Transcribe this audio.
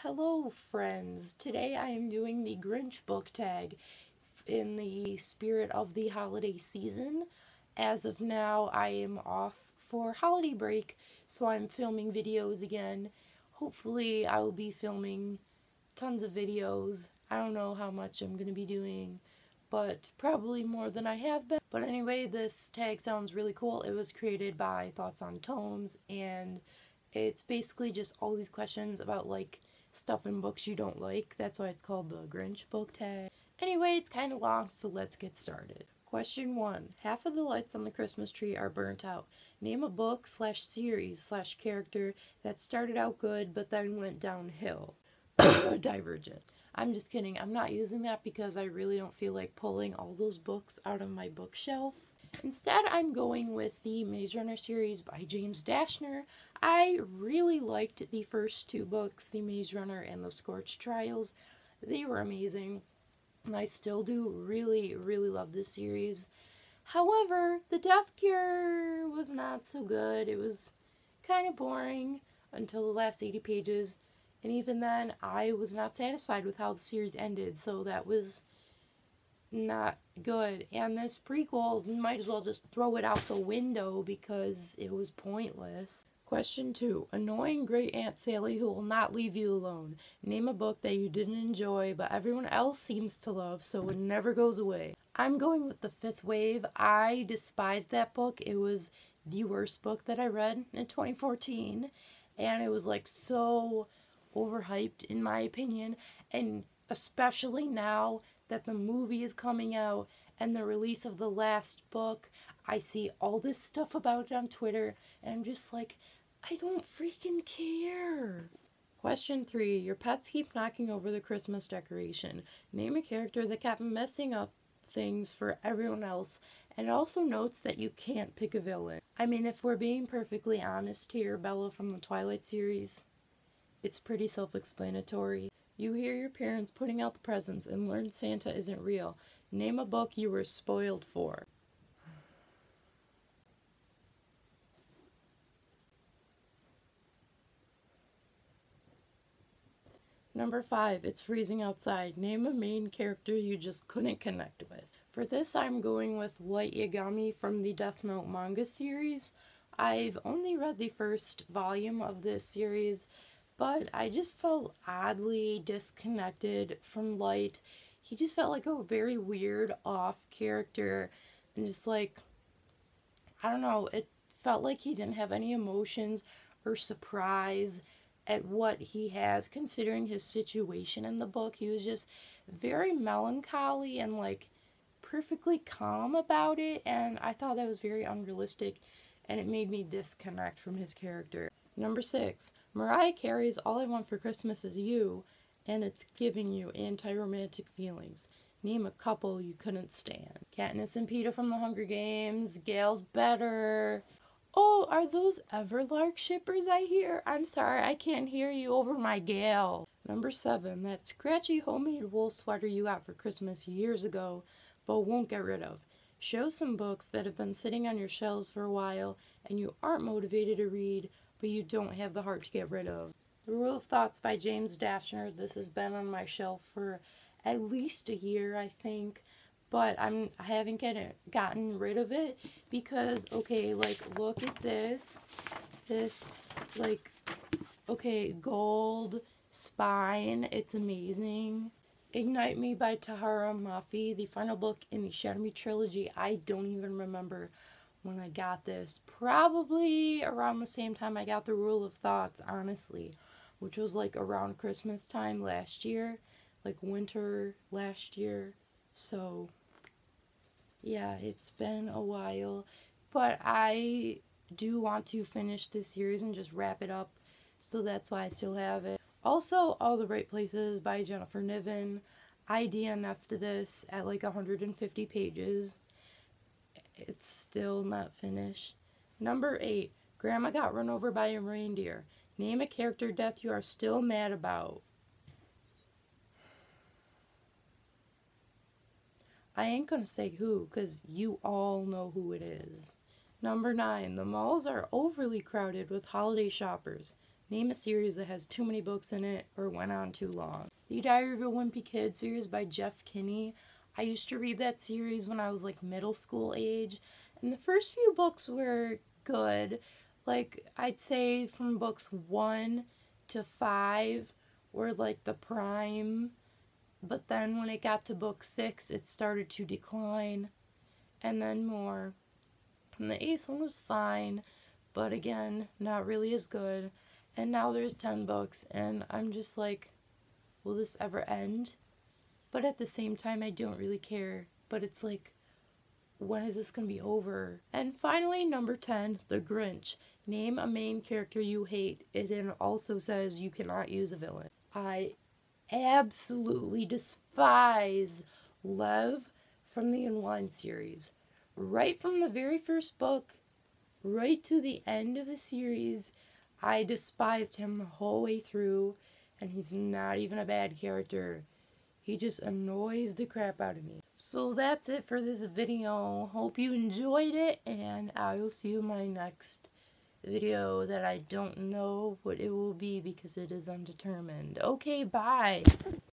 Hello friends, today I am doing the Grinch Book Tag in the spirit of the holiday season. As of now, I am off for holiday break, so I'm filming videos again. Hopefully I will be filming tons of videos. I don't know how much I'm going to be doing, but probably more than I have been. But anyway, this tag sounds really cool. It was created by Thoughts on Tomes, and it's basically just all these questions about like stuff in books you don't like. That's why it's called the Grinch Book Tag. Anyway, it's kind of long, so let's get started. Question 1. Half of the lights on the Christmas tree are burnt out. Name a book / series / character that started out good but then went downhill. Divergent. I'm just kidding. I'm not using that because I really don't feel like pulling all those books out of my bookshelf. Instead, I'm going with the Maze Runner series by James Dashner. I really liked the first two books, The Maze Runner and The Scorched Trials. They were amazing, and I still do really love this series. However, The Death Cure was not so good. It was kind of boring until the last 80 pages, and even then, I was not satisfied with how the series ended, so that was not good. And this prequel, you might as well just throw it out the window because it was pointless. Question 2. Annoying Great Aunt Sally who will not leave you alone. Name a book that you didn't enjoy but everyone else seems to love, so it never goes away. I'm going with The Fifth Wave. I despised that book. It was the worst book that I read in 2014, and it was like so overhyped in my opinion, and especially now that the movie is coming out and the release of the last book, I see all this stuff about it on Twitter, and I'm just like, I don't freaking care. Question 3. Your pets keep knocking over the Christmas decoration. Name a character that kept messing up things for everyone else, and also notes that you can't pick a villain. I mean, if we're being perfectly honest here, Bella from the Twilight series, it's pretty self-explanatory. You hear your parents putting out the presents and learn Santa isn't real. Name a book you were spoiled for. Number 5. It's freezing outside. Name a main character you just couldn't connect with. For this, I'm going with Light Yagami from the Death Note manga series. I've only read the first volume of this series, but I just felt oddly disconnected from Light. He just felt like a very weird, off character, and just like, I don't know, it felt like he didn't have any emotions or surprise at what he has, considering his situation in the book. He was just very melancholy and like perfectly calm about it, and I thought that was very unrealistic, and it made me disconnect from his character. Number 6. Mariah Carey's All I Want for Christmas Is You, and it's giving you anti-romantic feelings. Name a couple you couldn't stand. Katniss and Peeta from the Hunger Games. Gale's better. Oh, are those Everlark shippers I hear? I'm sorry, I can't hear you over my Gale. Number 7. That scratchy homemade wool sweater you got for Christmas years ago, but won't get rid of. Show some books that have been sitting on your shelves for a while and you aren't motivated to read, but you don't have the heart to get rid of. The Rule of Thoughts by James Dashner. This has been on my shelf for at least a year, I think, but I haven't gotten rid of it because, okay, like, look at this, like, okay, gold spine, it's amazing. Ignite Me by Tahara Mafi, the final book in the Shadow Me trilogy. I don't even remember when I got this. Probably around the same time I got The Rule of Thoughts, honestly, which was like around Christmas time last year, like winter last year. So yeah, it's been a while, but I do want to finish this series and just wrap it up, so that's why I still have it. Also, All the Right Places by Jennifer Niven. I DNF'd this at like 150 pages. It's still not finished. Number 8. Grandma Got Run Over by a Reindeer. Name a character death you are still mad about. I ain't gonna say who, because you all know who it is. Number 9. The malls are overly crowded with holiday shoppers. Name a series that has too many books in it or went on too long. The Diary of a Wimpy Kid series by Jeff Kinney. I used to read that series when I was like middle school age, and the first few books were good. Like, I'd say from books 1 to 5 were like the prime, but then when it got to book 6, it started to decline, and then more. And the 8th one was fine, but again, not really as good. And now there's 10 books, and I'm just like, will this ever end? But at the same time, I don't really care. But it's like, when is this going to be over? And finally, number 10, The Grinch. Name a main character you hate. It then also says you cannot use a villain. I absolutely despise Lev from the Unwind series. Right from the very first book, right to the end of the series, I despised him the whole way through, and he's not even a bad character. He just annoys the crap out of me. So that's it for this video. Hope you enjoyed it, and I will see you in my next video that I don't know what it will be because it is undetermined. Okay, bye!